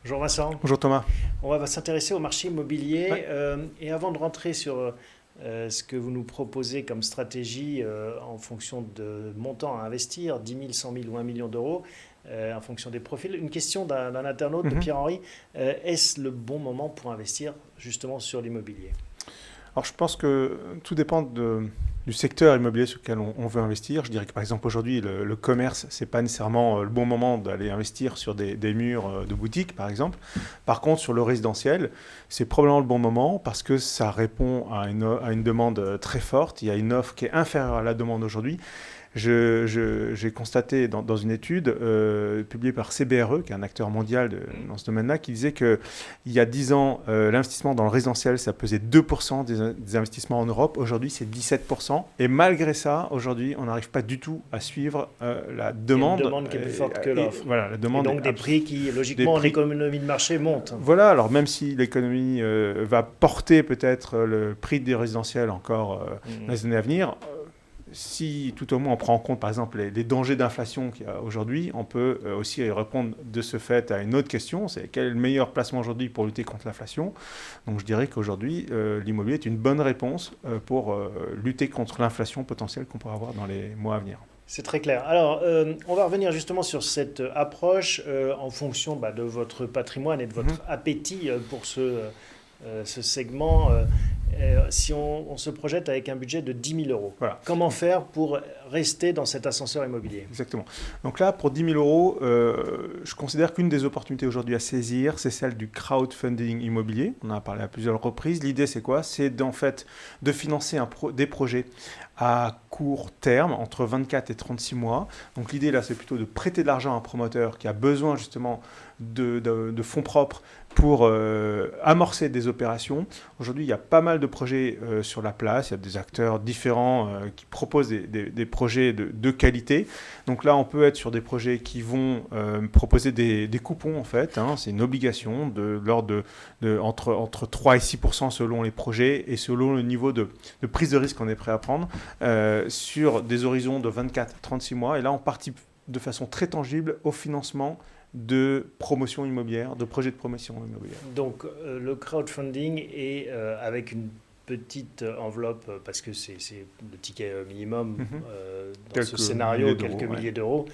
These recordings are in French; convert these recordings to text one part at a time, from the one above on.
Bonjour Vincent, Bonjour Thomas. on va s'intéresser au marché immobilier Ouais. et avant de rentrer sur ce que vous nous proposez comme stratégie en fonction de montant à investir, 10 000, 100 000 ou 1 million d'euros, en fonction des profils, une question d'un internaute de Mhm. Pierre-Henri, est-ce le bon moment pour investir justement sur l'immobilier? Alors je pense que tout dépend du secteur immobilier sur lequel on veut investir. Je dirais que par exemple aujourd'hui le commerce, c'est pas nécessairement le bon moment d'aller investir sur des murs de boutique par exemple. Par contre sur le résidentiel, c'est probablement le bon moment parce que ça répond à une demande très forte. Il y a une offre qui est inférieure à la demande aujourd'hui. J'ai constaté dans une étude publiée par CBRE, qui est un acteur mondial dans ce domaine-là, qui disait qu'il y a 10 ans, l'investissement dans le résidentiel, ça pesait 2% des investissements en Europe. Aujourd'hui, c'est 17%. Et malgré ça, aujourd'hui, on n'arrive pas du tout à suivre la Il y a une demande. demande qui est plus forte que Et l'offre. voilà, la Et demande donc est des prix qui, des logiquement, en prix. économie de marché montent. Voilà, alors même si l'économie va porter peut-être le prix des résidentiels encore dans Mhm. les années à venir, si tout au moins on prend en compte par exemple les dangers d'inflation qu'il y a aujourd'hui, on peut aussi répondre de ce fait à une autre question, c'est quel est le meilleur placement aujourd'hui pour lutter contre l'inflation. Donc je dirais qu'aujourd'hui l'immobilier est une bonne réponse pour lutter contre l'inflation potentielle qu'on pourrait avoir dans les mois à venir. C'est très clair. Alors, on va revenir justement sur cette approche en fonction de votre patrimoine et de Mhm. votre appétit pour ce segment. Si on se projette avec un budget de 10 000 euros, Voilà. comment faire pour rester dans cet ascenseur immobilier? Exactement. Donc là, pour 10 000 euros, je considère qu'une des opportunités aujourd'hui à saisir, c'est celle du crowdfunding immobilier. On en a parlé à plusieurs reprises. L'idée, c'est quoi? C'est en fait de financer des projets à court terme, entre 24 et 36 mois. Donc l'idée, là, c'est plutôt de prêter de l'argent à un promoteur qui a besoin justement de fonds propres pour amorcer des opérations. Aujourd'hui, il y a pas mal de projets sur la place. Il y a des acteurs différents qui proposent des projets de qualité. Donc là, on peut être sur des projets qui vont proposer des coupons, en fait. Hein. C'est une obligation de l'ordre entre 3 et 6% selon les projets et selon le niveau de prise de risque qu'on est prêt à prendre sur des horizons de 24 à 36 mois. Et là, on participe de façon très tangible au financement de promotion immobilière, de projets de promotion immobilière. Donc, le crowdfunding est avec une petite enveloppe, parce que c'est le ticket minimum Mhm. dans ce Quelques milliers scénario, quelques d'euros. Ouais. milliers d'euros,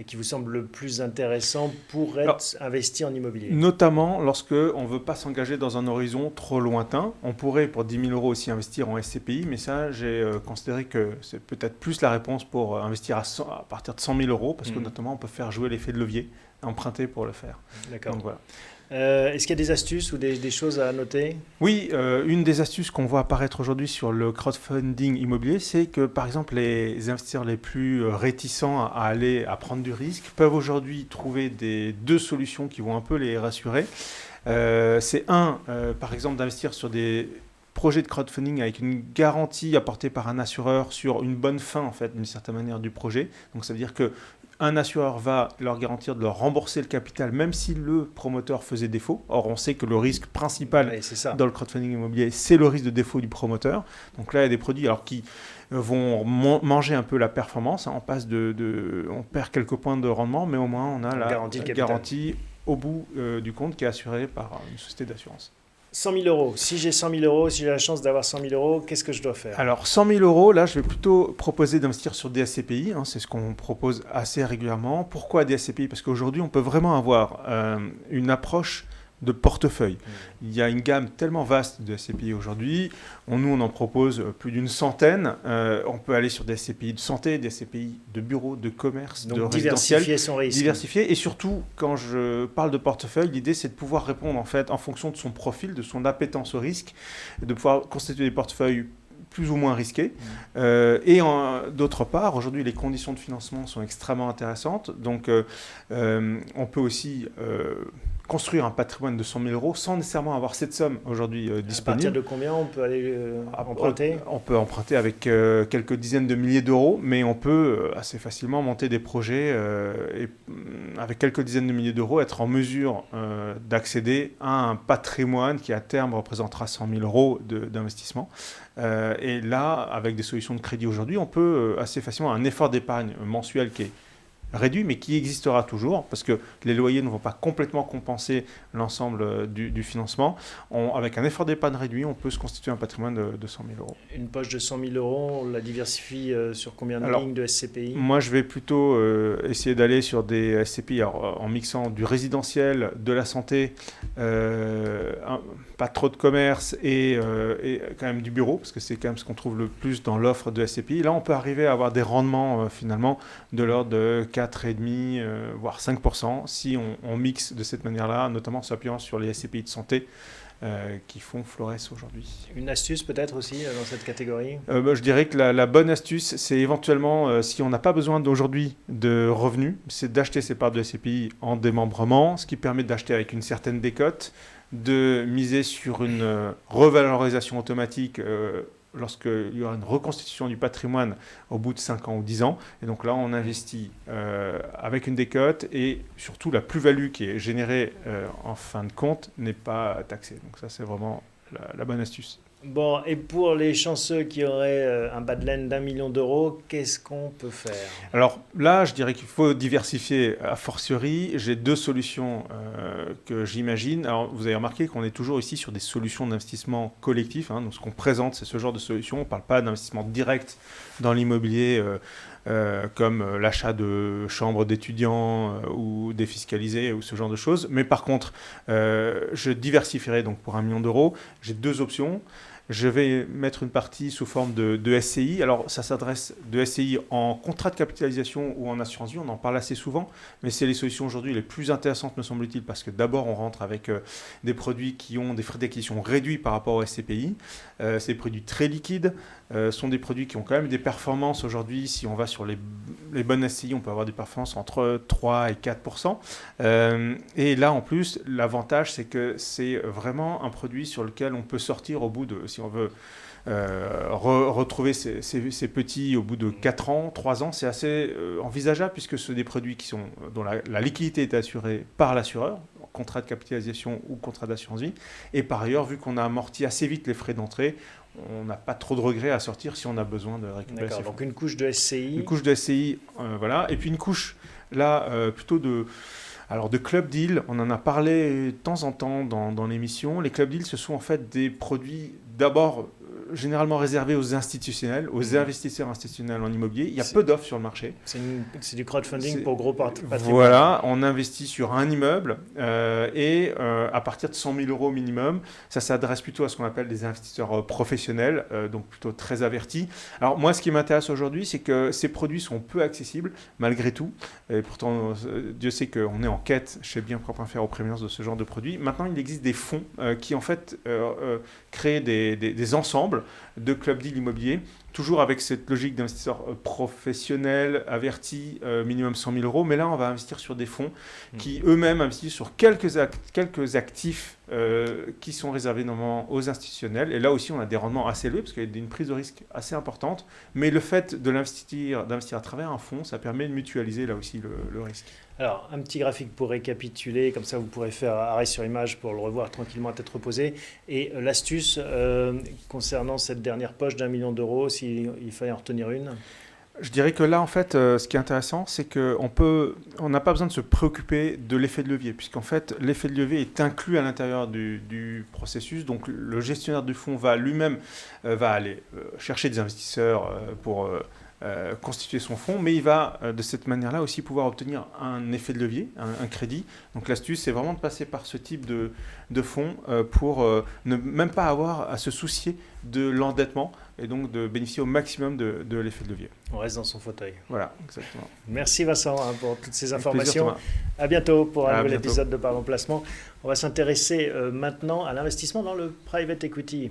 qui vous semble le plus intéressant pour Alors, être investi en immobilier. notamment lorsque on ne veut pas s'engager dans un horizon trop lointain. On pourrait pour 10 000 euros aussi investir en SCPI, mais ça j'ai considéré que c'est peut-être plus la réponse pour investir à partir de 100 000 euros, parce que notamment on peut faire jouer l'effet de levier, emprunter pour le faire. D'accord. Donc voilà. Est-ce qu'il y a des astuces ou des choses à noter? Oui, une des astuces qu'on voit apparaître aujourd'hui sur le crowdfunding immobilier, c'est que par exemple les investisseurs les plus réticents à prendre du risque peuvent aujourd'hui trouver deux solutions qui vont un peu les rassurer. C'est par exemple, d'investir sur des projets de crowdfunding avec une garantie apportée par un assureur sur une bonne fin, en fait, d'une certaine manière, du projet. Donc ça veut dire que un assureur va leur garantir de leur rembourser le capital, même si le promoteur faisait défaut. Or, on sait que le risque principal Oui, c'est ça. dans le crowdfunding immobilier, c'est le risque de défaut du promoteur. Donc là, il y a des produits qui vont manger un peu la performance. Hein. On perd quelques points de rendement, mais au moins on a On la garantit le capital. garantie au bout du compte qui est assurée par une société d'assurance. 100 000 euros. Si j'ai 100 000 euros, si j'ai la chance d'avoir 100 000 euros, qu'est-ce que je dois faire? Alors 100 000 euros, là je vais plutôt proposer d'investir sur des SCPI, hein, c'est ce qu'on propose assez régulièrement. Pourquoi des SCPI? Parce qu'aujourd'hui on peut vraiment avoir une approche de portefeuille. Il y a une gamme tellement vaste de SCPI aujourd'hui. Nous, on en propose plus d'une centaine. On peut aller sur des SCPI de santé, des SCPI de bureau, de commerce, de Donc résidentiel. diversifier son risque. Diversifier. Et surtout, quand je parle de portefeuille, l'idée, c'est de pouvoir répondre en fait en fonction de son profil, de son appétence au risque, de pouvoir constituer des portefeuilles plus ou moins risqués. D'autre part, aujourd'hui, les conditions de financement sont extrêmement intéressantes. Donc, on peut aussi construire un patrimoine de 100 000 euros sans nécessairement avoir cette somme aujourd'hui À disponible. partir de combien on peut aller emprunter? On peut emprunter avec quelques dizaines de milliers d'euros, mais on peut assez facilement monter des projets et avec quelques dizaines de milliers d'euros, être en mesure d'accéder à un patrimoine qui à terme représentera 100 000 euros d'investissement. Et là, avec des solutions de crédit aujourd'hui, on peut assez facilement un effort d'épargne mensuel qui est réduit, mais qui existera toujours, parce que les loyers ne vont pas complètement compenser l'ensemble du financement. Avec un effort d'épargne réduit, on peut se constituer un patrimoine de 100 000 euros. Une poche de 100 000 euros, on la diversifie sur combien de lignes de SCPI? Moi, je vais plutôt essayer d'aller sur des SCPI en mixant du résidentiel, de la santé, pas trop de commerce et quand même du bureau, parce que c'est quand même ce qu'on trouve le plus dans l'offre de SCPI. Là, on peut arriver à avoir des rendements finalement de l'ordre de 4,5, voire 5%, si on mixe de cette manière-là, notamment en s'appuyant sur les SCPI de santé qui font Flores aujourd'hui. Une astuce peut-être aussi dans cette catégorie? Je dirais que la bonne astuce, c'est éventuellement, si on n'a pas besoin d'aujourd'hui de revenus, c'est d'acheter ses parts de SCPI en démembrement, ce qui permet d'acheter avec une certaine décote, de miser sur une revalorisation automatique lorsqu'il y aura une reconstitution du patrimoine au bout de 5 ans ou 10 ans. Et donc là, on investit avec une décote et surtout la plus-value qui est générée en fin de compte n'est pas taxée. Donc ça, c'est vraiment la bonne astuce. Bon, et pour les chanceux qui auraient un bas de laine d'1 million d'euros, qu'est-ce qu'on peut faire? Alors là, je dirais qu'il faut diversifier a fortiori. J'ai deux solutions que j'imagine. Alors vous avez remarqué qu'on est toujours ici sur des solutions d'investissement collectif. Donc ce qu'on présente, c'est ce genre de solution. On ne parle pas d'investissement direct dans l'immobilier comme l'achat de chambres d'étudiants ou défiscalisées ou ce genre de choses. Mais par contre, je diversifierai donc pour 1 million d'euros. J'ai deux options. Je vais mettre une partie sous forme de SCI. Alors, ça s'adresse de SCI en contrat de capitalisation ou en assurance vie. On en parle assez souvent, mais c'est les solutions aujourd'hui les plus intéressantes, me semble-t-il, parce que d'abord, on rentre avec des produits qui ont des frais d'acquisition réduits par rapport au SCPI. Ces produits très liquides sont des produits qui ont quand même des performances aujourd'hui. Si on va sur les bonnes SCI, on peut avoir des performances entre 3 et 4%. Et là, en plus, l'avantage, c'est que c'est vraiment un produit sur lequel on peut sortir au bout de, si on veut retrouver ces petits au bout de 4 ans, 3 ans, c'est assez envisageable puisque ce sont des produits dont la liquidité est assurée par l'assureur, contrat de capitalisation ou contrat d'assurance vie. Et par ailleurs, vu qu'on a amorti assez vite les frais d'entrée, on n'a pas trop de regrets à sortir si on a besoin de récupérer. D'accord, donc une couche de SCI. Une couche de SCI, voilà. Et puis une couche, là, plutôt de club deal. On en a parlé de temps en temps dans l'émission. Les club deals, ce sont en fait des produits d'abord généralement réservés aux institutionnels, aux investisseurs institutionnels en immobilier. Il y a peu d'offres sur le marché. C'est du crowdfunding pour gros patrimoine. Voilà, on investit sur un immeuble et à partir de 100 000 euros minimum, ça s'adresse plutôt à ce qu'on appelle des investisseurs professionnels, donc plutôt très avertis. Alors moi, ce qui m'intéresse aujourd'hui, c'est que ces produits sont peu accessibles malgré tout. Et pourtant, Dieu sait qu'on est en quête chez Bienpropre.fr aux prémices de ce genre de produits. Maintenant, il existe des fonds qui en fait créent des ensembles de club deal immobilier, toujours avec cette logique d'investisseurs professionnels, avertis, minimum 100 000 euros. Mais là, on va investir sur des fonds qui eux-mêmes investissent sur quelques actifs qui sont réservés normalement aux institutionnels. Et là aussi, on a des rendements assez élevés parce qu'il y a une prise de risque assez importante. Mais le fait d'investir à travers un fonds, ça permet de mutualiser là aussi le risque. Alors, un petit graphique pour récapituler, comme ça vous pourrez faire arrêt sur image pour le revoir tranquillement à tête reposée. Et l'astuce concernant cette dernière poche d'1 million d'euros, s'il fallait en retenir une? Je dirais que là, en fait, ce qui est intéressant, c'est qu'on n'a pas besoin de se préoccuper de l'effet de levier, puisqu'en fait, l'effet de levier est inclus à l'intérieur du processus. Donc, le gestionnaire du fonds va lui-même aller chercher des investisseurs pour constituer son fonds, mais il va de cette manière-là aussi pouvoir obtenir un effet de levier, un crédit. Donc l'astuce, c'est vraiment de passer par ce type de fonds pour ne même pas avoir à se soucier de l'endettement et donc de bénéficier au maximum de l'effet de levier. On reste dans son fauteuil. Voilà, exactement. Merci Vincent pour toutes ces informations. Avec plaisir, Thomas. À bientôt pour un nouvel épisode de Parlons Placement. On va s'intéresser maintenant à l'investissement dans le private equity.